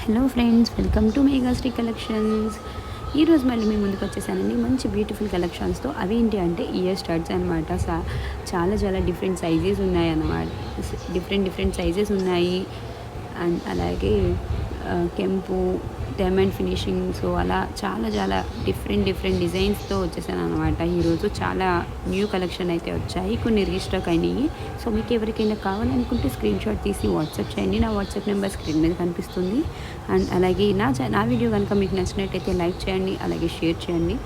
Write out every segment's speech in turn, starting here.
Hello friends, welcome to Megasri collections. ఈరోజు మళ్ళీ మీ ముందుకు వచ్చేసానండి మంచి బ్యూటిఫుల్ కలెక్షన్స్తో. అవి ఏంటి అంటే ఇయర్ స్టడ్స్ అనమాట. చాలా చాలా డిఫరెంట్ సైజెస్ ఉన్నాయి అన్నమాట. డిఫరెంట్ సైజెస్ ఉన్నాయి. అండ్ అలాగే కెంపు డైమండ్ ఫినిషింగ్, సో అలా చాలా చాలా డిఫరెంట్ డిజైన్స్తో వచ్చేసాను అనమాట. ఈరోజు చాలా న్యూ కలెక్షన్ అయితే వచ్చాయి, కొన్ని రీస్టాక్ అయినాయి. సో మీకు ఎవరికైనా కావాలనుకుంటే స్క్రీన్ షాట్ తీసి వాట్సాప్ చేయండి. నా వాట్సాప్ నెంబర్ స్క్రీన్ మీద కనిపిస్తుంది. అండ్ అలాగే నా వీడియో కనుక మీకు నచ్చినట్టయితే లైక్ చేయండి, అలాగే షేర్ చేయండి.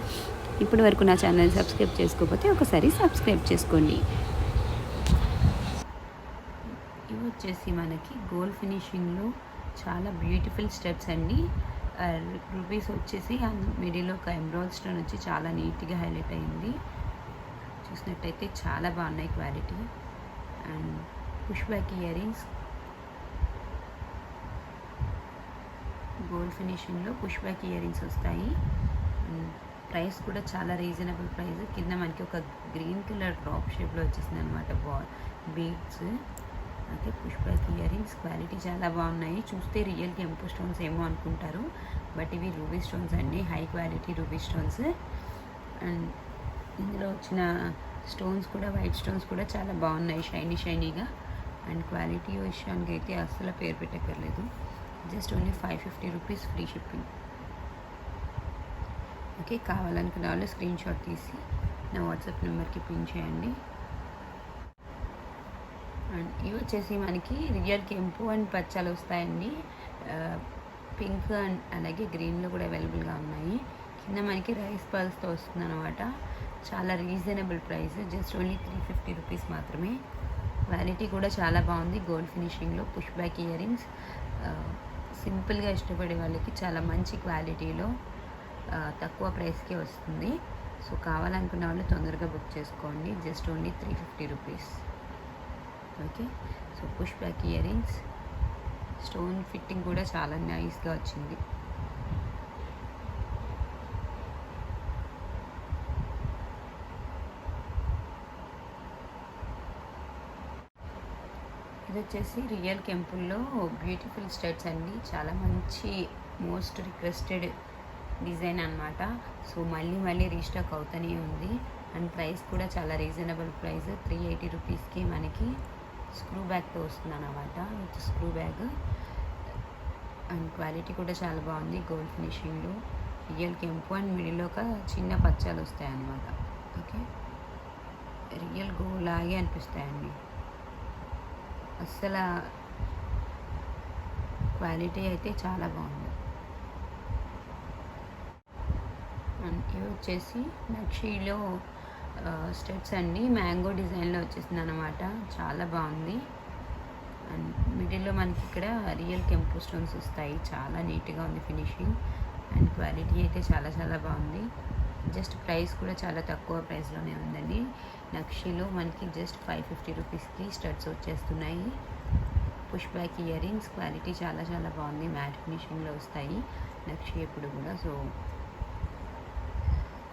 ఇప్పటి వరకు నా ఛానల్ సబ్స్క్రైబ్ చేసుకోకపోతే ఒకసారి సబ్స్క్రైబ్ చేసుకోండి. ఇవి వచ్చేసి మనకి గోల్డ్ ఫినిషింగ్లో చాలా బ్యూటిఫుల్ స్టెప్స్ అండి. రూపీస్ వచ్చేసి మిడిల్లో ఒక ఎంబ్రాయిడ్ స్టోన్ వచ్చి చాలా నీట్గా హైలైట్ అయింది. చూసినట్టయితే చాలా బాగున్నాయి quality. And push back earrings, gold ఫినిషింగ్లో పుష్ బ్యాక్ ఇయర్ రింగ్స్ వస్తాయి. ప్రైస్ కూడా చాలా రీజనబుల్ ప్రైస్. కింద మనకి ఒక గ్రీన్ కలర్ డ్రాప్ షేప్లో వచ్చేసింది అనమాట beads. Okay, push back earrings quality చాలా బాగున్నాయి. చూస్తే రియల్ కెంపు స్టోన్స్ ఏమో అనుకుంటారు, బట్ ఇవి రూబీ స్టోన్స్ అండి, high quality ruby stones. And ఇందులో వచ్చిన స్టోన్స్ కూడా, వైట్ స్టోన్స్ కూడా చాలా బాగున్నాయి, షైనీగా. అండ్ క్వాలిటీ విషయానికి అయితే అస్సలు పేరు పెట్టక్కర్లేదు. Just only 550 rupees free shipping. Okay, కావాలనుకున్న వాళ్ళు స్క్రీన్ షాట్ తీసి నా వాట్సాప్ నెంబర్కి పిన్ చేయండి. అండ్ ఇవి వచ్చేసి మనకి రియల్ కెంపు అండ్ పచ్చాలు వస్తాయండి. పింక్ అండ్ అలాగే గ్రీన్లో కూడా అవైలబుల్గా ఉన్నాయి. కింద మనకి రైస్ పల్స్తో వస్తుంది అనమాట. చాలా reasonable price, just only 350 rupees మాత్రమే. క్వాలిటీ కూడా చాలా బాగుంది. గోల్డ్ ఫినిషింగ్లో పుష్ బ్యాక్ ఇయర్ రింగ్స్, సింపుల్గా ఇష్టపడే వాళ్ళకి చాలా మంచి క్వాలిటీలో తక్కువ ప్రైస్కే వస్తుంది. సో కావాలనుకున్న వాళ్ళు తొందరగా బుక్ చేసుకోండి. Just only 350 rupees. Okay, so push back ear rings, stone fitting కూడా చాలా నైస్గా వచ్చింది. ఇది వచ్చేసి రియల్ కెంపుల్లో బ్యూటిఫుల్ స్టడ్స్ అండి. చాలా మంచి మోస్ట్ రిక్వెస్టెడ్ డిజైన్ అనమాట. సో మళ్ళీ రీస్టాక్ అవుతూనే ఉంది. అండ్ ప్రైస్ కూడా చాలా రీజనబుల్ ప్రైస్. 380 రూపీస్కి మనకి స్క్రూ బ్యాగ్తో వస్తుంది అన్నమాట, with screw bag. And quality కూడా చాలా బాగుంది. గోల్డ్ ఫినిషింగ్లో రియల్ కెంపు అండ్ మిడిల్లో ఒక చిన్న పచ్చాలు వస్తాయి అన్నమాట. ఓకే, రియల్ గోల్డ్ లాగే అనిపిస్తాయండి. అస్సలు క్వాలిటీ అయితే చాలా బాగుంది. అండ్ ఇవి వచ్చేసి నక్షీలో స్టెప్స్ అండి, మ్యాంగో డిజైన్లో వచ్చేసింది అనమాట. చాలా బాగుంది. అండ్ మిడిల్లో మనకి ఇక్కడ రియల్ కెంపు స్టోన్స్ వస్తాయి. చాలా నీట్గా ఉంది ఫినిషింగ్. అండ్ క్వాలిటీ అయితే చాలా చాలా బాగుంది. జస్ట్ ప్రైస్ కూడా చాలా తక్కువ ప్రైస్లోనే ఉందండి. నక్షీలో మనకి జస్ట్ 550 రూపీస్కి స్టడ్స్ వచ్చేస్తున్నాయి. Push back earrings quality చాలా చాలా బాగుంది. మ్యాట్ ఫినిషింగ్లో వస్తాయి నక్షి ఎప్పుడు కూడా. సో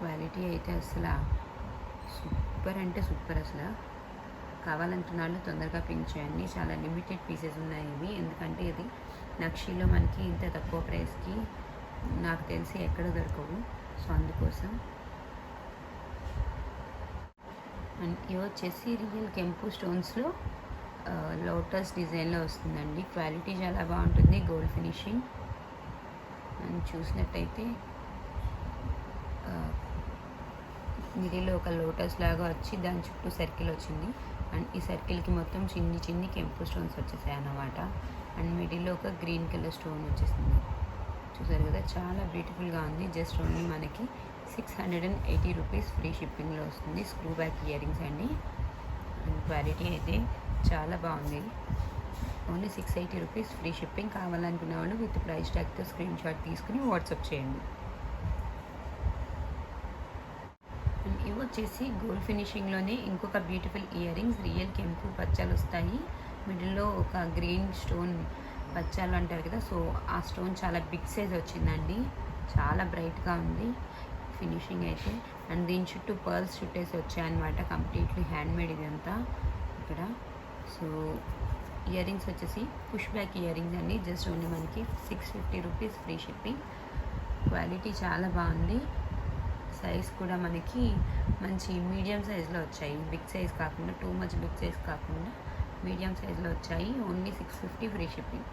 క్వాలిటీ అయితే అసలు సూపర్ అంటే సూపర్. అసలు కావాలంటున్న వాళ్ళు తొందరగా పింక్ చేయండి. చాలా లిమిటెడ్ పీసెస్ ఉన్నాయి ఇవి, ఎందుకంటే ఇది నక్షీలో మనకి ఇంత తక్కువ ప్రైస్కి నాకు తెలిసి ఎక్కడ దొరకవు. సో అందుకోసం. అండ్ ఇవి వచ్చేసి రియల్ కెంపు స్టోన్స్లో లోటస్ డిజైన్లో వస్తుందండి. క్వాలిటీ చాలా బాగుంటుంది, గోల్డ్ ఫినిషింగ్. అండ్ చూసినట్టయితే మిడిల్లో ఒక లోటస్ లాగా వచ్చి దాని చుట్టూ సర్కిల్ వచ్చింది. అండ్ ఈ సర్కిల్కి మొత్తం చిన్ని కెంపు స్టోన్స్ వచ్చేసాయి అన్నమాట. అండ్ మిడిల్లో ఒక గ్రీన్ కలర్ స్టోన్ వచ్చేసింది. చూసారు కదా, చాలా బ్యూటిఫుల్గా ఉంది. జస్ట్ ఓన్లీ మనకి 680 రూపీస్ ఫ్రీ షిప్పింగ్లో వస్తుంది. స్క్రూ బ్యాక్ ఇయర్ రింగ్స్ అండి. అండ్ క్వాలిటీ అయితే చాలా బాగుంది. Only 680 rupees free shipping. కావాలనుకున్న వాళ్ళు విత్ ప్రైస్ ట్యాగ్తో స్క్రీన్ షాట్ తీసుకుని వాట్సాప్ చేయండి. ఇవి వచ్చేసి గోల్డ్ ఫినిషింగ్లోనే ఇంకొక బ్యూటిఫుల్ ఇయర్ రింగ్స్, రియల్ కెంపు పచ్చాలు వస్తాయి. మిడిల్లో ఒక గ్రీన్ స్టోన్ పచ్చాలు అంటారు కదా, సో ఆ స్టోన్ చాలా బిగ్ సైజ్ వచ్చిందండి. చాలా బ్రైట్గా ఉంది ఫినిషింగ్ అయితే. అండ్ దీని చుట్టూ పర్ల్స్ చుట్టేసి వచ్చాయన్నమాట. కంప్లీట్లీ హ్యాండ్మేడ్ ఇదంతా ఇక్కడ. సో ఇయర్ రింగ్స్ వచ్చేసి పుష్ బ్యాక్ ఇయర్ రింగ్స్ అండి. జస్ట్ ఓన్లీ మనకి 650 రూపీస్ ఫ్రీ షిప్పింగ్. క్వాలిటీ చాలా బాగుంది. సైజ్ కూడా మనకి మంచి మీడియం సైజ్లో వచ్చాయి. బిగ్ సైజ్ కాకుండా, టూ మచ్ బిగ్ సైజ్ కాకుండా మీడియం సైజ్లో వచ్చాయి. Only 650 free shipping.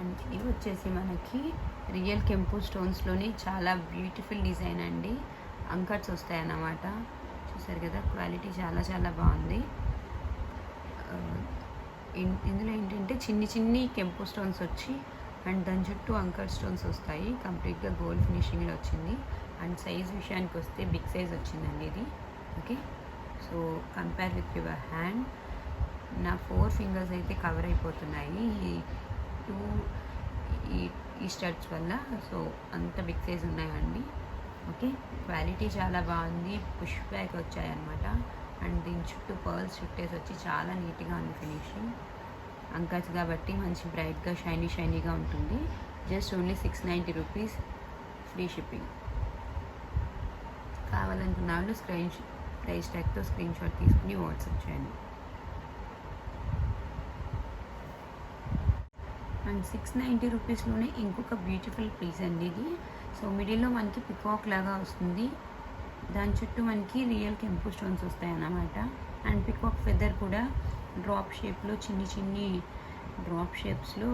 అండ్ ఇవి వచ్చేసి మనకి రియల్ కెంపు స్టోన్స్లోని చాలా బ్యూటిఫుల్ డిజైన్ అండి. అంకట్స్ వస్తాయి అన్నమాట. చూసారు కదా, క్వాలిటీ చాలా చాలా బాగుంది. ఇందులో ఏంటంటే చిన్ని కెంపు స్టోన్స్ వచ్చి అండ్ దాని చుట్టూ అంకర్ స్టోన్స్ వస్తాయి. కంప్లీట్గా గోల్డ్ ఫినిషింగ్లో వచ్చింది. అండ్ సైజ్ విషయానికి వస్తే బిగ్ సైజ్ వచ్చిందండి ఇది. Okay, so compare with your hand, నా 4 ఫింగర్స్ అయితే కవర్ అయిపోతున్నాయి ఈ స్టడ్స్ వల్ల. సో అంత బిగ్ సైజ్ ఉన్నాయండి. ఓకే, క్వాలిటీ చాలా బాగుంది. పుష్ బ్యాక్ వచ్చాయన్నమాట. అండ్ దీని చుట్టూ పర్ల్స్ చుట్టేసి వచ్చి చాలా నీట్గా ఉంది ఫినిషింగ్. అంకర్స్ కాబట్టి మంచి బ్రైట్గా షైనీగా ఉంటుంది. Just only 690 rupees free shipping. కావాలనుకున్న వాళ్ళు ప్రైస్ ట్యాగ్తో స్క్రీన్ షాట్ తీసుకుని వాట్సాప్ చేయండి. అండ్ 690 రూపీస్లోనే ఇంకొక బ్యూటిఫుల్ పీస్ అండి ఇది. సో మిడిల్లో మనకి పికాక్ లాగా వస్తుంది. దాని చుట్టూ మనకి రియల్ కెంపు స్టోన్స్ వస్తాయి అన్నమాట. అండ్ పికాక్ ఫెదర్ కూడా డ్రాప్ షేప్లో చిన్ని డ్రాప్ షేప్స్లో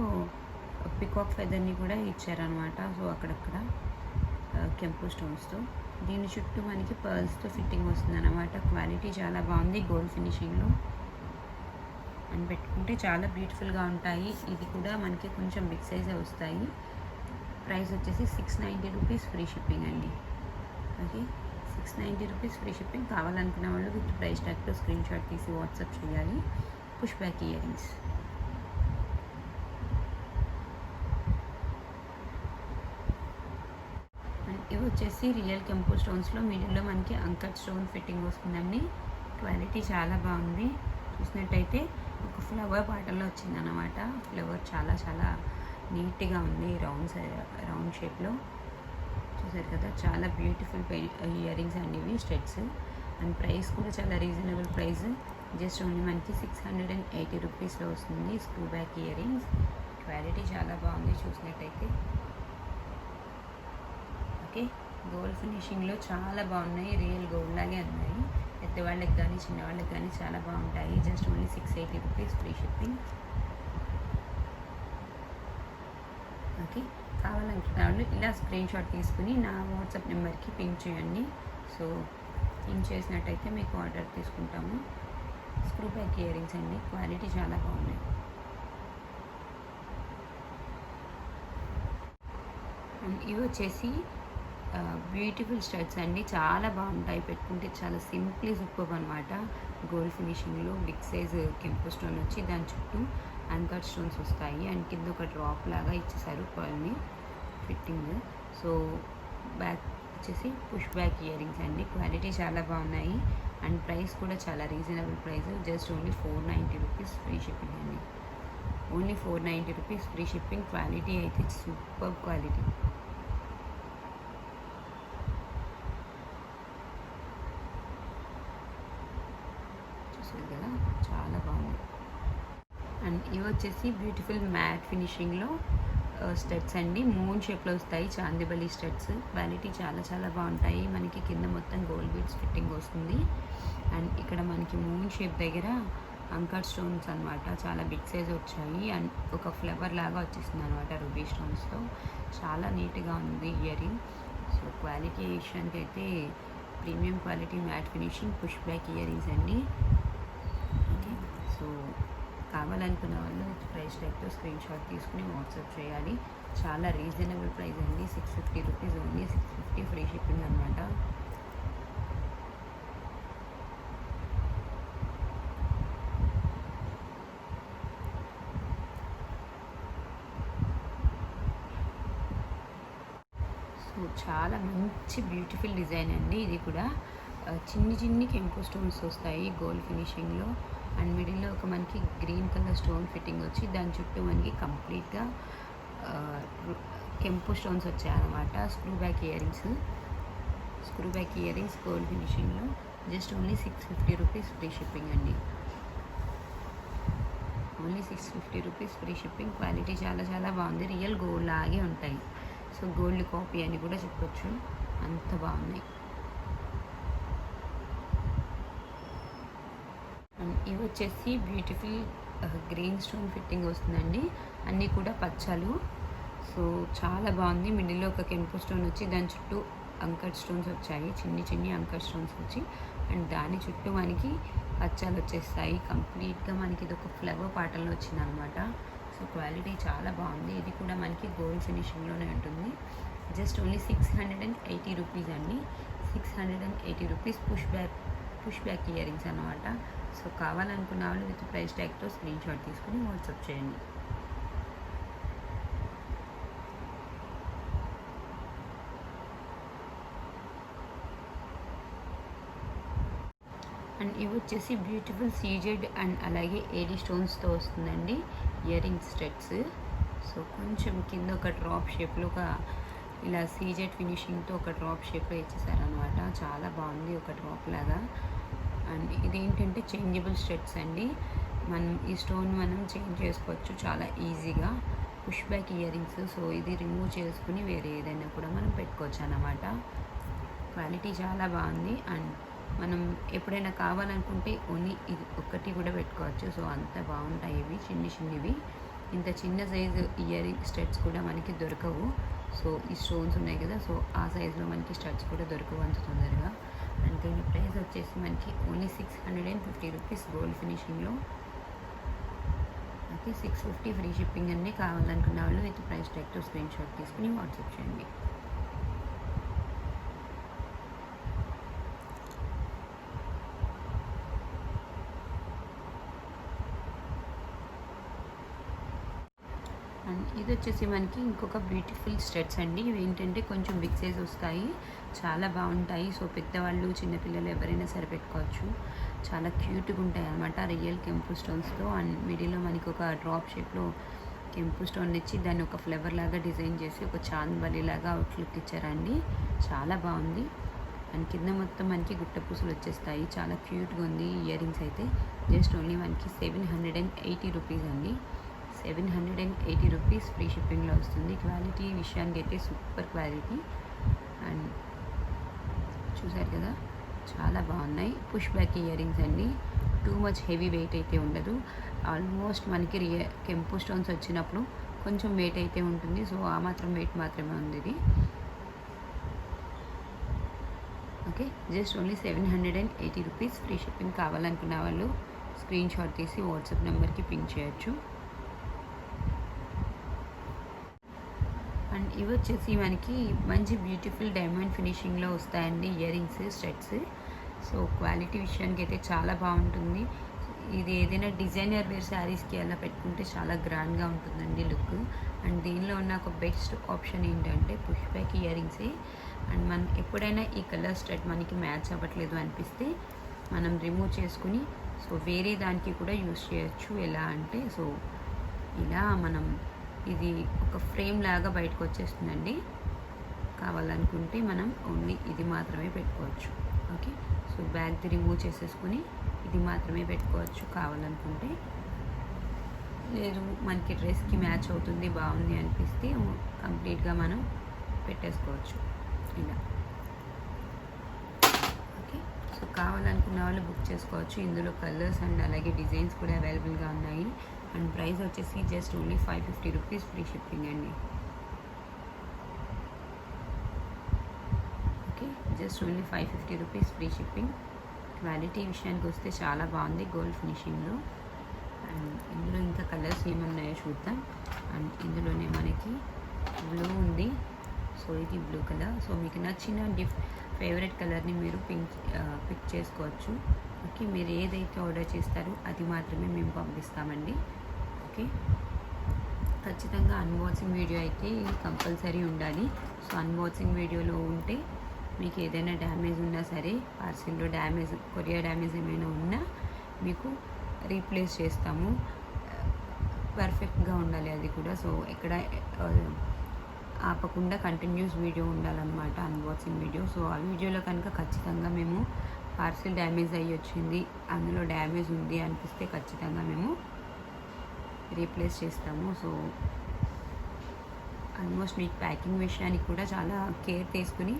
పికాక్ ఫెదర్ని కూడా ఇచ్చారనమాట. సో అక్కడక్కడ కెంపు స్టోన్స్తో. దీని చుట్టూ మనకి పర్ల్స్తో ఫిట్టింగ్ వస్తుంది అన్నమాట. క్వాలిటీ చాలా బాగుంది, గోల్డ్ ఫినిషింగ్లో. అండ్ పెట్టుకుంటే చాలా బ్యూటిఫుల్గా ఉంటాయి. ఇది కూడా మనకి కొంచెం బిగ్ సైజే వస్తాయి. ప్రైస్ వచ్చేసి 690 రూపీస్ ఫ్రీ షిప్పింగ్ అండి. Okay, 690 rupees free shipping. కావాలనుకున్న వాళ్ళు విత్ ప్రైస్ ట్యాగ్తో స్క్రీన్ షాట్ తీసి వాట్సాప్ చేయాలి. Push back ear rings. And ఇవి వచ్చేసి రియల్ కెంపు స్టోన్స్లో మిడిల్లో మనకి అంకట్ స్టోన్ ఫిట్టింగ్ వస్తుందండి. క్వాలిటీ చాలా బాగుంది. చూసినట్టయితే ఒక ఫ్లవర్ ప్యాటర్న్లో వచ్చిందన్నమాట. ఫ్లవర్ చాలా చాలా నీట్గా ఉంది, రౌండ్ షేప్లో. చూసారు కదా, చాలా బ్యూటిఫుల్ ఇయర్ రింగ్స్ అండి ఇవి, స్టెడ్స్. అండ్ ప్రైస్ కూడా చాలా రీజనబుల్ ప్రైస్. జస్ట్ ఓన్లీ మనకి 680 రూపీస్లో వస్తుంది screw back earrings. Quality చాలా బాగుంది చూసినట్టయితే. ఓకే, గోల్డ్ ఫినిషింగ్లో చాలా బాగున్నాయి. రియల్ గోల్డ్ లాగే ఉన్నాయి. పెద్దవాళ్ళకి కానీ చిన్నవాళ్ళకి కానీ చాలా బాగుంటాయి. Just only 680 rupees free shipping. Okay, కావాలనుకున్న వాళ్ళు ఇలా స్క్రీన్ షాట్ తీసుకుని నా వాట్సాప్ నెంబర్కి పింక్ చేయండి. సో పింక్ చేసినట్టయితే మీకు ఆర్డర్ తీసుకుంటాము. స్క్రూ బ్యాక్ ఇయర్ రింగ్స్ అండి. క్వాలిటీ చాలా బాగున్నాయి. అండ్ ఇవి వచ్చేసి బ్యూటిఫుల్ స్టడ్స్ అండి. చాలా బాగుంటాయి, పెట్టుకుంటే చాలా సింప్లీ సూపర్ అనమాట. గోల్డ్ ఫినిషింగ్లో బిగ్ సైజ్ కెంపు స్టోన్ వచ్చి దాని చుట్టూ అంకర్ స్టోన్స్ వస్తాయి. అండ్ కింద ఒక డ్రాప్ లాగా ఇచ్చేసారు పర్ల్ని ఫిట్టింగ్. సో బ్యాక్ వచ్చేసి పుష్ బ్యాక్ ఇయర్ రింగ్స్ అండి. క్వాలిటీ చాలా బాగున్నాయి. అండ్ ప్రైస్ కూడా చాలా reasonable price. Just only 490 rupees free shipping అండి. Only 490 rupees free shipping. Quality అయితే సూపర్ క్వాలిటీ. చూసారు కదా, చాలా బాగుంది. అండ్ ఇవి వచ్చేసి బ్యూటిఫుల్ మ్యాట్ ఫినిషింగ్లో స్టడ్స్ అండి. మూన్ షేప్లో వస్తాయి, చాందిబలి స్టడ్స్. క్వాలిటీ చాలా చాలా బాగుంటాయి. మనకి కింద మొత్తం గోల్డ్ బీడ్స్ ఫిట్టింగ్ వస్తుంది. అండ్ ఇక్కడ మనకి మూన్ షేప్ దగ్గర అంకర్ స్టోన్స్ అనమాట. చాలా బిగ్ సైజ్ వచ్చాయి. అండ్ ఒక ఫ్లవర్ లాగా వచ్చేసింది అనమాట రూబీ స్టోన్స్తో. చాలా నీట్గా ఉంది ఇయర్ రింగ్. సో క్వాలిటీ విషయానికి అయితే premium quality matte finishing push back earrings అండి. ఓకే, సో కావాలనుకున్న వాళ్ళు ప్రైస్ ట్యాగ్తో స్క్రీన్ షాట్ తీసుకుని వాట్సాప్ చేయాలి. చాలా రీజనబుల్ ప్రైస్ అండి. 650 రూపీస్ ఓన్లీ. 650 ఫ్రీ షిప్పింగ్ అనమాట. సో చాలా మంచి బ్యూటిఫుల్ డిజైన్ అండి ఇది కూడా. చిన్ని కెంపు స్టోన్స్ వస్తాయి గోల్డ్ ఫినిషింగ్లో. అండ్ మిడిల్లో ఒక మనకి గ్రీన్ కలర్ స్టోన్ ఫిట్టింగ్ వచ్చి దాని చుట్టూ మనకి కంప్లీట్గా కెంపు స్టోన్స్ వచ్చాయన్నమాట. Screw back earrings gold ఫినిషింగ్లో. Just only 650 rupees free shipping అండి. Only 650 rupees free shipping. Quality చాలా చాలా బాగుంది. రియల్ గోల్డ్ లాగే ఉంటాయి. సో గోల్డ్ కాపీ అని కూడా చెప్పొచ్చు, అంత బాగున్నాయి. ఇవి వచ్చేసి బ్యూటిఫుల్ గ్రీన్ స్టోన్ ఫిట్టింగ్ వస్తుందండి. అన్నీ కూడా పచ్చలు. సో చాలా బాగుంది. మిడిల్లో ఒక కెంపు స్టోన్ వచ్చి దాని చుట్టూ అంకర్ స్టోన్స్ వచ్చాయి, చిన్ని అంకర్ స్టోన్స్ వచ్చి, అండ్ దాని చుట్టూ మనకి పచ్చాలు వచ్చేస్తాయి. కంప్లీట్గా మనకి ఇది ఒక ఫ్లవర్ పాటల్లో వచ్చింది అనమాట. సో క్వాలిటీ చాలా బాగుంది. ఇది కూడా మనకి గోల్డ్ ఫినిషింగ్లోనే ఉంటుంది. జస్ట్ ఓన్లీ 680 రూపీస్ అండి. 680 rupees push back ear rings అనమాట. సో కావాలనుకున్న వాళ్ళు విత్ ప్రైస్ ట్యాగ్తో స్క్రీన్ షాట్ తీసుకుని వాట్సాప్ చేయండి. అండ్ ఇవి వచ్చేసి బ్యూటిఫుల్ సీజెడ్ అండ్ అలాగే ఏడీ స్టోన్స్తో వస్తుందండి ఇయర్ రింగ్స్ స్టెట్స్. సో కొంచెం కింద ఒక డ్రాప్ షేప్లో ఒక ఇలా సీజెడ్ ఫినిషింగ్తో ఒక డ్రాప్ షేప్లో ఇచ్చేసారనమాట. చాలా బాగుంది, ఒక డ్రాప్ లాగా. అండ్ ఇదేంటంటే చేంజబుల్ స్టెట్స్ అండి. మనం ఈ స్టోన్ మనం చేంజ్ చేసుకోవచ్చు చాలా ఈజీగా. Push back ear rings. So ఇది రిమూవ్ చేసుకుని వేరే ఏదైనా కూడా మనం పెట్టుకోవచ్చు అన్నమాట. క్వాలిటీ చాలా బాగుంది. అండ్ మనం ఎప్పుడైనా కావాలనుకుంటే ఓన్లీ ఇది ఒక్కటి కూడా పెట్టుకోవచ్చు. సో అంత బాగుంటాయి ఇవి, చిన్నవి. ఇంత చిన్న సైజు ఇయర్ రింగ్ స్టడ్స్ కూడా మనకి దొరకవు. సో ఈ స్టోన్స్ ఉన్నాయి కదా, సో ఆ సైజులో మనకి స్టడ్స్ కూడా దొరకవు అంత తొందరగా. అండ్ దీని ప్రైస్ వచ్చేసి మనకి ఓన్లీ 650 రూపీస్ గోల్డ్ ఫినిషింగ్లో. ఓకే, 650 ఫ్రీ షిప్పింగ్ అన్నీ. కావాలనుకున్న వాళ్ళు విత్ ప్రైస్ ట్యాగ్తో స్క్రీన్ షాట్ తీసుకుని వాట్సాప్ చేయండి. అండ్ ఇది వచ్చేసి మనకి ఇంకొక బ్యూటిఫుల్ స్టడ్స్ అండి. ఇవి ఏంటంటే కొంచెం బిగ్ సైజ్ వస్తాయి, చాలా బాగుంటాయి. సో పెద్దవాళ్ళు చిన్నపిల్లలు ఎవరైనా సరే పెట్టుకోవచ్చు. చాలా క్యూట్గా ఉంటాయి అనమాట. రియల్ కెంపు స్టోన్స్తో. అండ్ మిడిల్లో మనకి ఒక డ్రాప్ షేప్లో కెంపు స్టోన్ ఇచ్చి దాన్ని ఒక ఫ్లవర్ లాగా డిజైన్ చేసి ఒక చాంద్ బలి లాగా అవుట్లుక్ ఇచ్చారండి. చాలా బాగుంది. అండ్ కింద మొత్తం మనకి గుట్ట పూసలు వచ్చేస్తాయి. చాలా క్యూట్గా ఉంది ఇయర్ రింగ్స్ అయితే. జస్ట్ ఓన్లీ మనకి 780 రూపీస్ అండి. 780 రూపీస్ ఫ్రీ షిప్పింగ్లో వస్తుంది. క్వాలిటీ విషయానికి అయితే సూపర్ క్వాలిటీ. అండ్ చూసారు కదా, చాలా బాగున్నాయి. పుష్ బ్యాక్ ఇయర్ రింగ్స్ అండి. టూ మచ్ హెవీ వెయిట్ అయితే ఉండదు. ఆల్మోస్ట్ మనకి కెంపు స్టోన్స్ వచ్చినప్పుడు కొంచెం వెయిట్ అయితే ఉంటుంది. సో ఆ మాత్రం వెయిట్ మాత్రమే ఉంది ఇది. Okay, just only 780 rupees free shipping. కావాలనుకున్న వాళ్ళు స్క్రీన్ షాట్ తీసి వాట్సాప్ నెంబర్కి పింక్ చేయొచ్చు. అండ్ ఇవి వచ్చేసి మనకి మంచి బ్యూటిఫుల్ డైమండ్ ఫినిషింగ్లో వస్తాయండి ear rings studs. So quality విషయానికి అయితే చాలా బాగుంటుంది. ఇది ఏదైనా డిజైనర్ వేర్ శారీస్కి అలా పెట్టుకుంటే చాలా గ్రాండ్గా ఉంటుందండి లుక్. అండ్ దీనిలో ఉన్న ఒక బెస్ట్ ఆప్షన్ ఏంటంటే పుష్ బ్యాక్ ఇయర్ రింగ్సే. అండ్ మనం ఎప్పుడైనా ఈ కలర్ స్టడ్ మనకి మ్యాచ్ అవ్వట్లేదు అనిపిస్తే మనం రిమూవ్ చేసుకుని సో వేరే దానికి కూడా యూస్ చేయొచ్చు. ఎలా అంటే సో ఇలా మనం ఇది ఒక ఫ్రేమ్ లాగా బయటకు వచ్చేస్తుందండి. కావాలనుకుంటే మనం ఓన్లీ ఇది మాత్రమే పెట్టుకోవచ్చు. ఓకే, సో బ్యాగ్ది రిమూవ్ చేసేసుకుని ఇది మాత్రమే పెట్టుకోవచ్చు కావాలనుకుంటే. లేదు మనకి డ్రెస్కి మ్యాచ్ అవుతుంది బాగుంది అనిపిస్తే కంప్లీట్గా మనం పెట్టేసుకోవచ్చు ఇలా. ఓకే, సో కావాలనుకున్న వాళ్ళు బుక్ చేసుకోవచ్చు. ఇందులో కలర్స్ అండ్ అలాగే డిజైన్స్ కూడా అవైలబుల్గా ఉన్నాయి. అండ్ ప్రైస్ వచ్చేసి just only 550 rupees free shipping అండి. Okay, just only 550 rupees free shipping. Quality విషయానికి వస్తే చాలా బాగుంది గోల్డ్ ఫినిషింగ్లో. అండ్ ఇందులో ఇంకా కలర్స్ ఏమన్నాయో చూద్దాం. అండ్ ఇందులోనే మనకి బ్లూ ఉంది. సో ఇది బ్లూ కలర్. సో మీకు నచ్చిన ఫేవరెట్ కలర్ని మీరు పిక్ చేసుకోవచ్చు. ఓకే, మీరు ఏదైతే ఆర్డర్ చేస్తారో అది మాత్రమే మేము పంపిస్తామండి. ఓకే, ఖచ్చితంగా అన్బాక్సింగ్ వీడియో అయితే కంపల్సరీ ఉండాలి. సో అన్బాక్సింగ్ వీడియోలో ఉంటే మీకు ఏదైనా డ్యామేజ్ ఉన్నా సరే, పార్సిల్లో డ్యామేజ్, కొరియర్ డ్యామేజ్ ఏమైనా ఉన్నా మీకు రీప్లేస్ చేస్తాము. పర్ఫెక్ట్గా ఉండాలి అది కూడా. సో ఎక్కడ ఆపకుండా కంటిన్యూస్ వీడియో ఉండాలన్నమాట అన్బాక్సింగ్ వీడియో. సో ఆ వీడియోలో కనుక ఖచ్చితంగా మేము పార్సిల్ డ్యామేజ్ అయ్యి వచ్చింది, అందులో డ్యామేజ్ ఉంది అనిపిస్తే ఖచ్చితంగా మేము రీప్లేస్ చేస్తాము. సో ఆల్మోస్ట్ మీకు ప్యాకింగ్ విషయానికి కూడా చాలా కేర్ తీసుకుని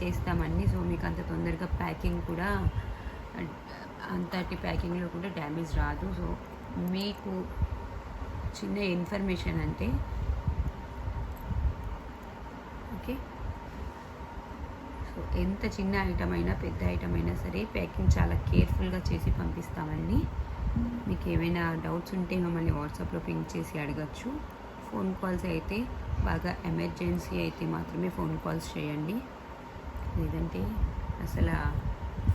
చేస్తామండి. సో మీకు అంత తొందరగా ప్యాకింగ్ కూడా అంతటి ప్యాకింగ్లో కూడా డ్యామేజ్ రాదు. సో మీకు చిన్న ఇన్ఫర్మేషన్ అంటే ఓకే. సో ఎంత చిన్న ఐటమ్ అయినా పెద్ద ఐటమ్ అయినా సరే ప్యాకింగ్ చాలా కేర్ఫుల్గా చేసి పంపిస్తామండి. మీకు ఏమైనా డౌట్స్ ఉంటే మమ్మల్ని వాట్సాప్లో పింక్ చేసి అడగచ్చు. ఫోన్ కాల్స్ అయితే బాగా ఎమర్జెన్సీ అయితే మాత్రమే ఫోన్ కాల్స్ చేయండి. లేదంటే అసలు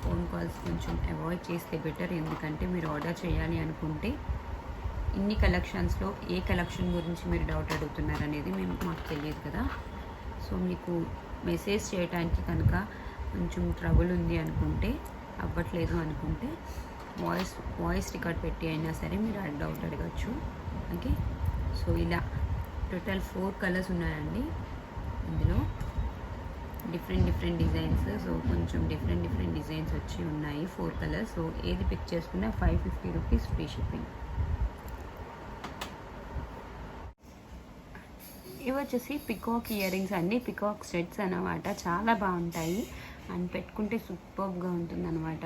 ఫోన్ కాల్స్ కొంచెం అవాయిడ్ చేస్తే బెటర్. ఎందుకంటే మీరు ఆర్డర్ చేయాలి అనుకుంటే ఇన్ని కలెక్షన్స్లో ఏ కలెక్షన్ గురించి మీరు డౌట్ అడుగుతున్నారు అనేది మాకు తెలియదు కదా. సో మీకు మెసేజ్ చేయడానికి కనుక కొంచెం ట్రబుల్ ఉంది అనుకుంటే, అవ్వట్లేదు అనుకుంటే వాయిస్ రికార్డ్ పెట్టి అయినా సరే మీరు డౌట్ అడగచ్చు. ఓకే. సో ఇలా టోటల్ 4 కలర్స్ ఉన్నాయండి. ఇందులో డిఫరెంట్ డిజైన్స్. సో కొంచెం డిఫరెంట్ డిజైన్స్ వచ్చి ఉన్నాయి 4 కలర్స్. సో ఏది పిక్ చేసుకున్నా 550 రూపీస్ ఫ్రీ షిప్పింగ్. ఇవి వచ్చేసి పికాక్ ఇయర్ రింగ్స్ అండి, పికాక్ సెట్స్ అన్నమాట. చాలా బాగుంటాయి అండ్ పెట్టుకుంటే సూపర్గా ఉంటుంది అనమాట.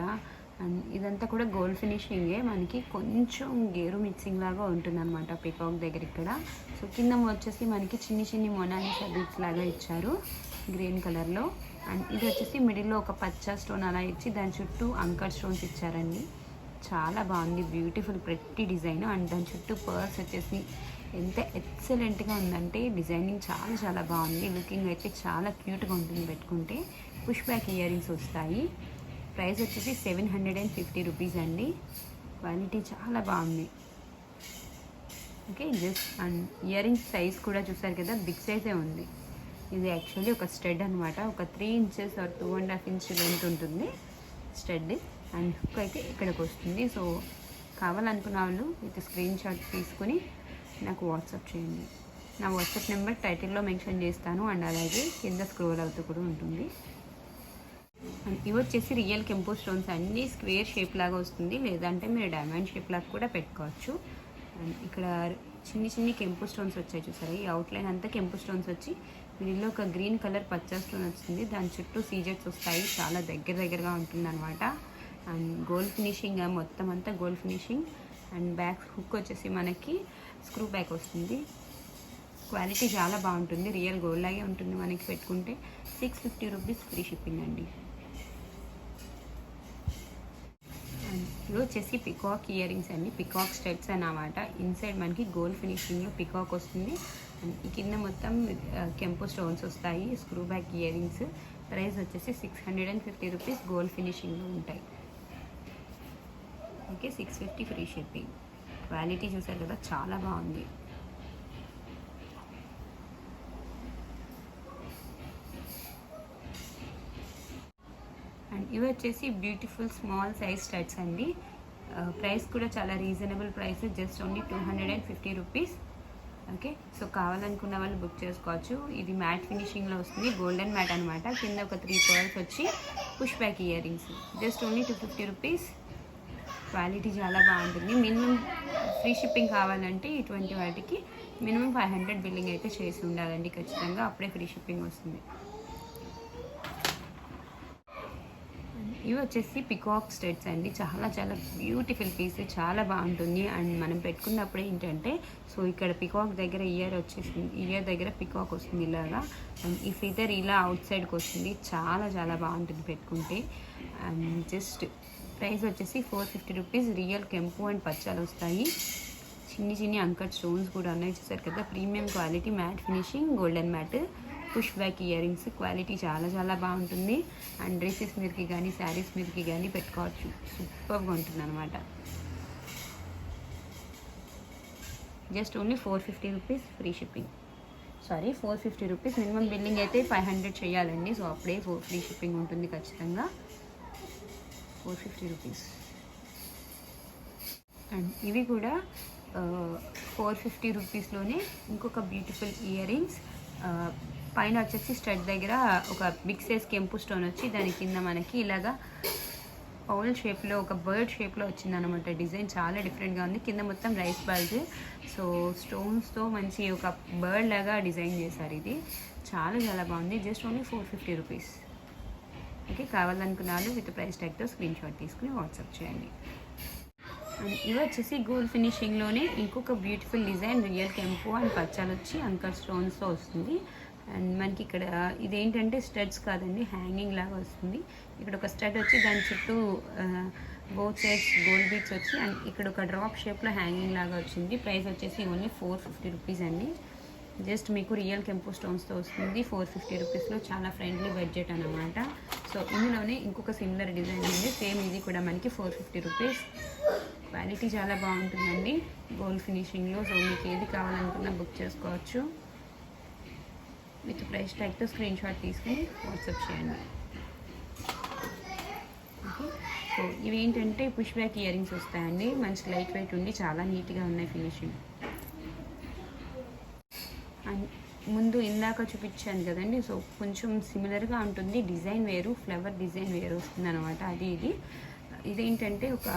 అండ్ ఇదంతా కూడా గోల్డ్ ఫినిషింగే, మనకి కొంచెం గేరు మిక్సింగ్ లాగా ఉంటుంది అనమాట పికాక్ దగ్గర ఇక్కడ. సో కింద వచ్చేసి మనకి చిన్ని మొనాలిసా బీడ్స్ లాగా ఇచ్చారు గ్రీన్ కలర్లో. అండ్ ఇది వచ్చేసి మిడిల్లో ఒక పచ్చ స్టోన్ అలా ఇచ్చి దాని చుట్టూ అంకర్ స్టోన్స్ ఇచ్చారండి. చాలా బాగుంది, బ్యూటిఫుల్ ప్రతి డిజైన్. అండ్ దాని చుట్టూ పర్ల్స్ వచ్చేసి ఎంత ఎక్సలెంట్గా ఉందంటే డిజైనింగ్ చాలా బాగుంది. లుకింగ్ అయితే చాలా క్యూట్గా ఉంటుంది పెట్టుకుంటే. పుష్ బ్యాక్ ఇయర్ రింగ్స్ వస్తాయి. ప్రైస్ వచ్చేసి 750 రూపీస్ అండి. క్వాలిటీ చాలా బాగుంది. Okay. Just and ear rings size కూడా చూసారు కదా, బిగ్ సైజే ఉంది. ఇది యాక్చువల్లీ ఒక స్టడ్ అనమాట. ఒక 3 ఇంచెస్ ఆర్ 2.5 ఇంచ్ లెంత్ ఉంటుంది స్టడ్. అండ్ హుక్ అయితే ఇక్కడికి వస్తుంది. సో కావాలనుకున్న వాళ్ళు ఇది స్క్రీన్ షాట్ తీసుకుని నాకు వాట్సాప్ చేయండి. నా వాట్సాప్ నెంబర్ టైటిల్లో మెన్షన్ చేస్తాను అండ్ అలాగే కింద స్క్రోల్ అవుతూ కూడా ఉంటుంది. అండ్ ఇవి వచ్చేసి రియల్ కెంపు స్టోన్స్ అన్నీ స్క్వేర్ షేప్ లాగా వస్తుంది, లేదంటే మీరు డైమండ్ షేప్ లాగా కూడా పెట్టుకోవచ్చు. అండ్ ఇక్కడ చిన్ని కెంపు స్టోన్స్ వచ్చాయి చూసారా, ఈ అవుట్లైన్ అంతా కెంపు స్టోన్స్ వచ్చి వీళ్ళలో ఒక గ్రీన్ కలర్ పచ్చ స్టోన్ వచ్చింది. దాని చుట్టూ సీజెట్స్ వస్తాయి, చాలా దగ్గరగా ఉంటుంది అనమాట. అండ్ గోల్డ్ ఫినిషింగ్, మొత్తం అంతా gold finishing. And back hook వచ్చేసి మనకి స్క్రూ బ్యాక్ వస్తుంది. క్వాలిటీ చాలా బాగుంటుంది, రియల్ గోల్డ్ లాగే ఉంటుంది. మనకి పెట్టుకుంటే 650 రూపీస్ ఫ్రీ షిప్పింగ్ అండి. ఇవి వచ్చేసి పికాక్ ఇయర్ రింగ్స్ అండి, పికాక్ స్టెడ్స్ అన్నమాట. ఇన్సైడ్ మనకి గోల్డ్ ఫినిషింగ్లో పికాక్ వస్తుంది. అండ్ ఈ కింద మొత్తం కెంపు స్టోన్స్ వస్తాయి, screw back ear rings. Price వచ్చేసి 650 రూపీస్ గోల్డ్ ఫినిషింగ్లో ఉంటాయి. ఓకే. 650 free shipping. క్వాలిటీ చూసారు కదా, చాలా బాగుంది. అండ్ ఇవి వచ్చేసి బ్యూటిఫుల్ స్మాల్ సైజ్ స్టడ్స్ అండి. ప్రైస్ కూడా చాలా reasonable price, just only 250 rupees. Okay. So కావాలనుకున్న వాళ్ళు బుక్ చేసుకోవచ్చు. ఇది మ్యాట్ ఫినిషింగ్లో వస్తుంది, గోల్డెన్ మ్యాట్ అనమాట. కింద ఒక 3 పర్ల్స్ వచ్చి push back ear rings, just only 250 rupees. Quality చాలా బాగుంటుంది. మినిమం ఫ్రీ షిప్పింగ్ కావాలంటే ఇటువంటి వాటికి మినిమం 500 బిల్లింగ్ అయితే చేసి ఉండాలండి ఖచ్చితంగా, అప్పుడే ఫ్రీ షిప్పింగ్ వస్తుంది. ఇవి వచ్చేసి పికాక్ స్టెడ్స్ అండి, చాలా బ్యూటిఫుల్ పీస్, చాలా బాగుంటుంది. అండ్ మనం పెట్టుకున్నప్పుడు ఏంటంటే, సో ఇక్కడ పికాక్ దగ్గర ఇయర్ దగ్గర పికాక్ వస్తుంది ఇలాగా. అండ్ ఈ ఫీదర్ ఇలా అవుట్ సైడ్కి వస్తుంది, చాలా బాగుంటుంది పెట్టుకుంటే. అండ్ జస్ట్ ప్రైస్ వచ్చేసి 450 రూపీస్. రియల్ కెంపు అండ్ పచ్చాలు వస్తాయి. చిన్ని అంకర్ స్టోన్స్ కూడా ఉన్నాయి చూసారు కదా. Premium quality, matte finishing, golden matte, push back earrings. Quality చాలా బాగుంటుంది. అండ్ డ్రెస్సెస్ మీదకి కానీ శారీస్ మీదకి కానీ పెట్టుకోవచ్చు, సూపర్గా ఉంటుంది అనమాట. Just only 450 rupees free shipping. 450 rupees. Minimum billing అయితే 500 చేయాలండి. సో అప్పుడే ఫ్రీ షిప్పింగ్ ఉంటుంది ఖచ్చితంగా. 450 రూపీస్. అండ్ ఇవి కూడా 450 రూపీస్లోనే ఇంకొక బ్యూటిఫుల్ ఇయర్ రింగ్స్. పైన వచ్చేసి స్టడ్ దగ్గర ఒక బిగ్ సైజ్ కెంపు స్టోన్ వచ్చి దాని కింద మనకి ఇలాగా పౌల్ షేప్లో, ఒక బర్డ్ షేప్లో వచ్చిందనమాట. డిజైన్ చాలా డిఫరెంట్గా ఉంది. కింద మొత్తం రైస్ బాల్స్, సో స్టోన్స్తో మంచి ఒక బర్డ్ లాగా డిజైన్ చేశారు. ఇది చాలా చాలా బాగుంది. Just only 450 rupees. ఓకే, కావాలనుకున్న వాళ్ళు విత్ ప్రైస్ ట్యాగ్తో స్క్రీన్ షాట్ తీసుకుని వాట్సాప్ చేయండి. అండ్ ఇవి వచ్చేసి గోల్డ్ ఫినిషింగ్లోనే ఇంకొక బ్యూటిఫుల్ డిజైన్, రియల్ కెంపు అండ్ పచ్చాలు వచ్చి అంకర్ స్టోన్స్తో వస్తుంది. అండ్ మనకి ఇక్కడ ఇదేంటంటే స్టడ్స్ కాదండి, హ్యాంగింగ్ లాగా వస్తుంది. ఇక్కడ ఒక స్టడ్ వచ్చి దాని చుట్టూ బోత్ సైడ్స్ గోల్డ్ బీట్స్ వచ్చి, అండ్ ఇక్కడ ఒక డ్రాప్ షేప్లో హ్యాంగింగ్ లాగా వచ్చింది. ప్రైస్ వచ్చేసి ఓన్లీ 450 రూపీస్ అండి. జస్ట్ మీకు రియల్ కెంపు స్టోన్స్తో వస్తుంది. 450 రూపీస్లో చాలా ఫ్రెండ్లీ బడ్జెట్ అనమాట. సో ఇందులోనే ఇంకొక సిమిలర్ డిజైన్ ఉంది, సేమ్ ఇది కూడా మనకి 450 రూపీస్. క్వాలిటీ చాలా బాగుంటుందండి గోల్డ్ ఫినిషింగ్లో. సో మీకు ఏది కావాలనుకున్నా బుక్ చేసుకోవచ్చు. విత్ ప్రైస్ ట్యాగ్తో స్క్రీన్ షాట్ తీసుకుని వాట్సాప్ చేయండి. ఓకే, సో ఇవి ఏంటంటే పుష్ బ్యాక్ ఇయర్ రింగ్స్ వస్తాయండి. మంచి లైట్ వెయిట్ ఉండి చాలా నీట్గా ఉన్నాయి ఫినిషింగ్. అండ్ ముందు ఇందాక చూపించాను కదండి, సో కొంచెం సిమిలర్గా ఉంటుంది. డిజైన్ వేరు, ఫ్లవర్ డిజైన్ వేరు వస్తుంది అనమాట. ఇదేంటంటే ఒక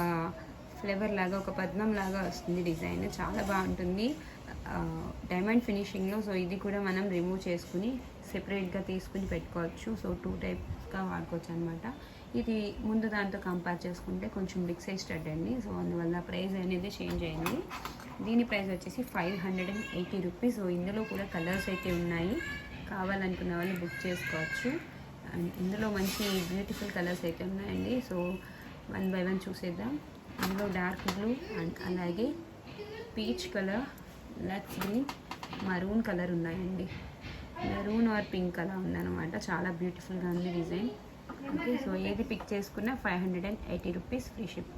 ఫ్లేవర్ లాగా, ఒక పద్మం లాగా వస్తుంది డిజైన్. చాలా బాగుంటుంది డైమండ్ ఫినిషింగ్లో. సో ఇది కూడా మనం రిమూవ్ చేసుకుని సెపరేట్గా తీసుకుని పెట్టుకోవచ్చు. సో 2 టైప్స్గా వాడుకోవచ్చు అనమాట. ఇది ముందు దాంతో కంపేర్ చేసుకుంటే కొంచెం బిగ్ సైజ్ స్టడ్ అండి. సో అందువల్ల ప్రైస్ అనేది చేంజ్ అయింది. దీని ప్రైస్ వచ్చేసి 580 రూపీస్. సో ఇందులో కూడా కలర్స్ అయితే ఉన్నాయి, కావాలనుకున్న వాళ్ళు బుక్ చేసుకోవచ్చు. అండ్ ఇందులో మంచి బ్యూటిఫుల్ కలర్స్ అయితే ఉన్నాయండి. సో 1 బై 1 చూసేద్దాం. ఇందులో డార్క్ బ్లూ అండ్ అలాగే పీచ్ కలర్, లక్స్ గ్రీన్, మరూన్ కలర్ ఉన్నాయండి. మెరూన్ ఆర్ పింక్ అలా ఉందన్నమాట. చాలా బ్యూటిఫుల్గా ఉంది డిజైన్. ఓకే, సో ఏది పిక్ చేసుకున్నా 580 రూపీస్ ఫ్రీ షిప్.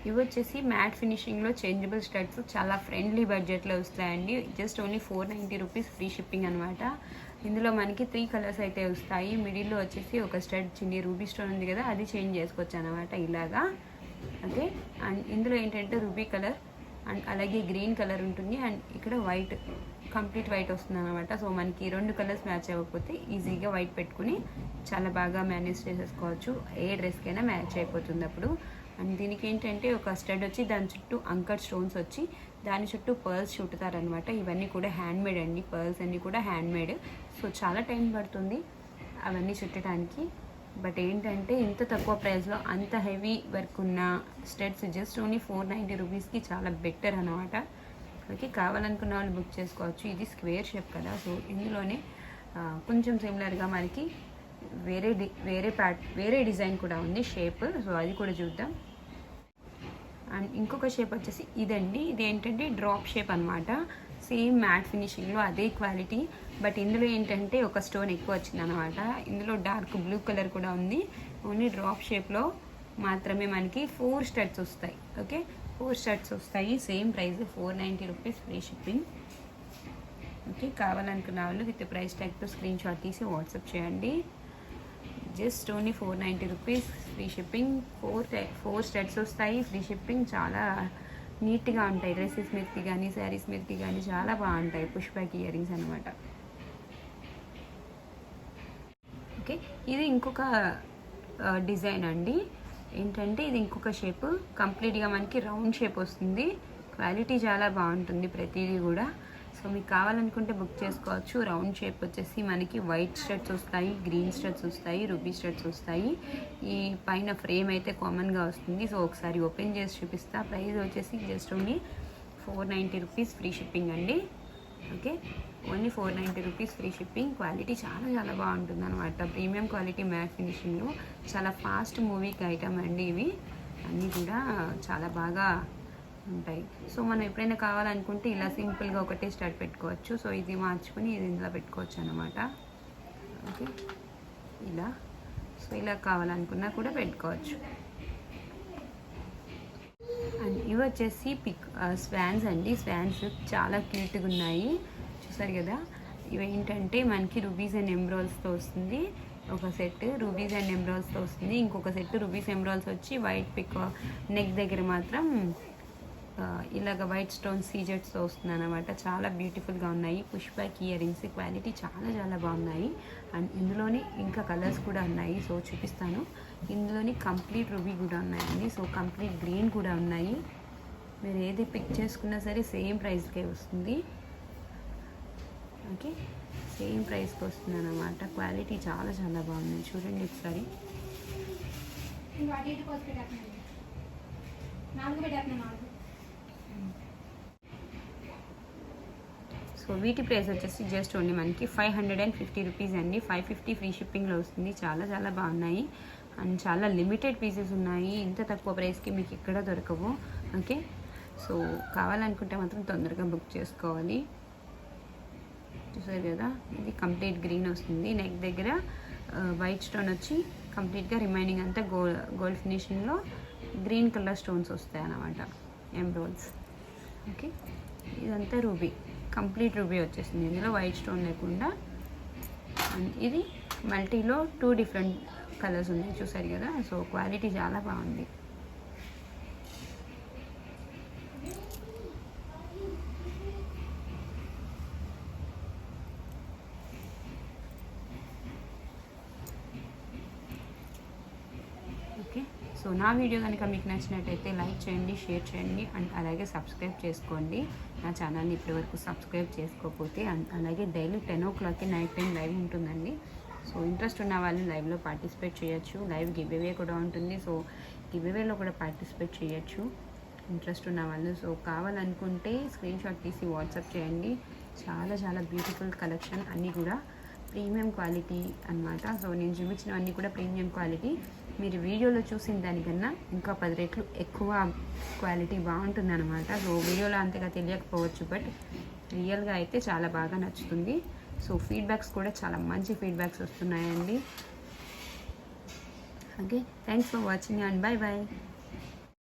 ఇవి వచ్చేసి మ్యాట్ ఫినిషింగ్లో చేంజబుల్ స్టడ్స్, చాలా ఫ్రెండ్లీ బడ్జెట్లో వస్తాయండి. Just only 490 rupees free shipping అనమాట. ఇందులో మనకి 3 కలర్స్ అయితే వస్తాయి. మిడిల్లో వచ్చేసి ఒక స్టడ్ చిన్ని రూబీ స్టోన్ ఉంది కదా, అది చేంజ్ చేసుకోవచ్చు అనమాట ఇలాగా. ఓకే, అండ్ ఇందులో ఏంటంటే రూబీ కలర్ అండ్ అలాగే గ్రీన్ కలర్ ఉంటుంది. అండ్ ఇక్కడ వైట్, కంప్లీట్ వైట్ వస్తుంది అనమాట. సో మనకి 2 కలర్స్ మ్యాచ్ అవ్వకపోతే ఈజీగా వైట్ పెట్టుకుని చాలా బాగా మేనేజ్ చేసేసుకోవచ్చు. ఏ డ్రెస్కైనా మ్యాచ్ అయిపోతుంది అప్పుడు. అండ్ దీనికి ఏంటంటే ఒక స్టడ్ వచ్చి దాని చుట్టూ అంకర్ స్టోన్స్ వచ్చి దాని చుట్టూ పర్ల్స్ చుట్టుతారనమాట. ఇవన్నీ కూడా హ్యాండ్మేడ్ అండి, పర్ల్స్ అన్నీ కూడా హ్యాండ్మేడ్. సో చాలా టైం పడుతుంది అవన్నీ చుట్టడానికి. బట్ ఏంటంటే ఇంత తక్కువ ప్రైస్లో అంత హెవీ వర్క్ ఉన్న స్టడ్స్ జస్ట్ ఓన్లీ 490 రూపీస్కి చాలా బెటర్ అనమాట. ఓకే, కావాలనుకున్న వాళ్ళు బుక్ చేసుకోవచ్చు. ఇది స్క్వేర్ షేప్ కదా, సో ఇందులోనే కొంచెం సిమిలర్గా మనకి వేరే డిజైన్ కూడా ఉంది షేప్. సో అది కూడా చూద్దాం. అండ్ ఇంకొక షేప్ వచ్చేసి ఇదండి. ఇది ఏంటంటే డ్రాప్ షేప్ అనమాట. సేమ్ మ్యాట్ ఫినిషింగ్లో అదే క్వాలిటీ, బట్ ఇందులో ఏంటంటే ఒక స్టోన్ ఎక్కువ వచ్చింది అనమాట. ఇందులో డార్క్ బ్లూ కలర్ కూడా ఉంది. ఓన్లీ డ్రాప్ షేప్లో మాత్రమే మనకి 4 స్టడ్స్ వస్తాయి. ఓకే, 4 స్టడ్స్ వస్తాయి. Same price 490 rupees free shipping. Okay, కావాలనుకున్న వాళ్ళు విత్ ప్రైస్ ట్యాగ్తో స్క్రీన్ షాట్ తీసి వాట్సాప్ చేయండి. Just only 490 rupees free shipping. 4 studs వస్తాయి ఫ్రీ షిప్పింగ్. చాలా నీట్గా ఉంటాయి. డ్రెస్సెస్ మీదకి కానీ శారీస్ మీదకి కానీ చాలా బాగుంటాయి. పుష్ బ్యాక్ ఇయర్ రింగ్స్ అనమాట. ఓకే, ఇది ఇంకొక డిజైన్ అండి. ఏంటంటే ఇది ఇంకొక షేప్, కంప్లీట్గా మనకి రౌండ్ షేప్ వస్తుంది. క్వాలిటీ చాలా బాగుంటుంది ప్రతిదీ కూడా. సో మీకు కావాలనుకుంటే బుక్ చేసుకోవచ్చు. రౌండ్ షేప్ వచ్చేసి మనకి వైట్ స్టడ్స్ వస్తాయి, గ్రీన్ స్టడ్స్ వస్తాయి, రూబీ స్టడ్స్ వస్తాయి. ఈ పైన ఫ్రేమ్ అయితే కామన్గా వస్తుంది. సో ఒకసారి ఓపెన్ చేసి చూపిస్తా. ప్రైస్ వచ్చేసి just only 490 rupees free shipping అండి. Okay, only 490 rupees free shipping. Quality చాలా చాలా బాగుంటుంది అనమాట. ప్రీమియం క్వాలిటీ మ్యాట్ ఫినిషింగ్లో చాలా ఫాస్ట్ మూవింగ్ ఐటమ్ అండి. ఇవి అన్నీ కూడా చాలా బాగా ఉంటాయి. సో మనం ఎప్పుడైనా కావాలనుకుంటే ఇలా సింపుల్గా ఒకటే స్టడ్ పెట్టుకోవచ్చు. సో ఇది మార్చుకొని ఇది ఇందులో పెట్టుకోవచ్చు అనమాట. ఓకే, ఇలా. సో ఇలా కావాలనుకున్నా కూడా పెట్టుకోవచ్చు. అండ్ ఇవి వచ్చేసి స్వాన్స్ అండి. స్వాన్స్ చాలా క్యూట్గా ఉన్నాయి, చూసారు కదా. ఇవి ఏంటంటే మనకి రూబీస్ అండ్ ఎమ్రాల్స్తో వస్తుంది. ఒక సెట్ రూబీస్ అండ్ ఎమ్రాల్స్తో వస్తుంది. ఇంకొక సెట్ రూబీస్ ఎమ్రాల్స్ వచ్చి వైట్ నెక్ దగ్గర మాత్రం ఇలాగ వైట్ స్టోన్ సీజెట్స్తో వస్తుంది అనమాట. చాలా బ్యూటిఫుల్గా ఉన్నాయి. Push back earrings quality చాలా చాలా బాగున్నాయి. అండ్ ఇందులోని ఇంకా కలర్స్ కూడా ఉన్నాయి, సో చూపిస్తాను. ఇందులోని కంప్లీట్ రూబీ కూడా ఉన్నాయండి. సో కంప్లీట్ గ్రీన్ కూడా ఉన్నాయి. మీరు ఏది పిక్ చేసుకున్నా సరే సేమ్ ప్రైస్కే వస్తుంది. ఓకే, సేమ్ ప్రైస్కి వస్తుంది అనమాట. క్వాలిటీ చాలా చాలా బాగున్నాయి. చూడండి ఒకసారి. సో వీటి ప్రైస్ వచ్చేసి జస్ట్ ఓన్లీ మనకి 550 రూపీస్ అండి. 550 ఫ్రీ షిప్పింగ్లో వస్తుంది. చాలా చాలా బాగున్నాయి అండ్ చాలా లిమిటెడ్ పీసెస్ ఉన్నాయి. ఇంత తక్కువ ప్రైస్కి మీకు ఎక్కడ దొరకవు. ఓకే, సో కావాలనుకుంటే మాత్రం తొందరగా బుక్ చేసుకోవాలి. చూసారు కదా, ఇది కంప్లీట్ గ్రీన్ వస్తుంది. నెక్ దగ్గర వైట్ స్టోన్ వచ్చి కంప్లీట్గా రిమైనింగ్ అంతా గోల్డ్ ఫినిషింగ్లో గ్రీన్ కలర్ స్టోన్స్ వస్తాయి అన్నమాట, ఎంబ్రాయిడ్స్. ఓకే, ఇదంతా రూబీ, కంప్లీట్ రూబీ వచ్చేసింది. ఇందులో వైట్ స్టోన్ లేకుండా. అండ్ ఇది మల్టీలో 2 డిఫరెంట్ కలర్స్ ఉన్నాయి, చూసారు కదా. సో క్వాలిటీ చాలా బాగుంది. ఓకే, సో నా వీడియో కనుక మీకు నచ్చినట్టయితే లైక్ చేయండి, షేర్ చేయండి అండ్ అలాగే సబ్స్క్రైబ్ చేసుకోండి నా ఛానల్ని ఇప్పటివరకు సబ్స్క్రైబ్ చేసుకోకపోతే. అలాగే డైలీ 10 o'clockకి నైట్ టైం లైవ్ ఉంటుందండి. సో ఇంట్రెస్ట్ ఉన్న వాళ్ళు లైవ్లో పార్టిసిపేట్ చేయొచ్చు. లైవ్ గివ్ అవే కూడా ఉంటుంది. సో గివ్ అవేలో కూడా పార్టిసిపేట్ చేయొచ్చు ఇంట్రెస్ట్ ఉన్న వాళ్ళు. సో కావాలనుకుంటే స్క్రీన్ షాట్ తీసి వాట్సాప్ చేయండి. చాలా చాలా బ్యూటిఫుల్ కలెక్షన్, అన్నీ కూడా ప్రీమియం క్వాలిటీ అన్నమాట. సో నేను చూపించినవన్నీ కూడా ప్రీమియం క్వాలిటీ. మీరు వీడియోలో చూసిన దానికన్నా ఇంకా 10 రెట్లు ఎక్కువ క్వాలిటీ బాగుంటుంది అనమాట. సో వీడియోలో అంతగా తెలియకపోవచ్చు, బట్ రియల్గా అయితే చాలా బాగా నచ్చుతుంది. సో ఫీడ్బ్యాక్స్ కూడా చాలా మంచి ఫీడ్బ్యాక్స్ వస్తున్నాయండి. Okay, thanks for watching and bye bye.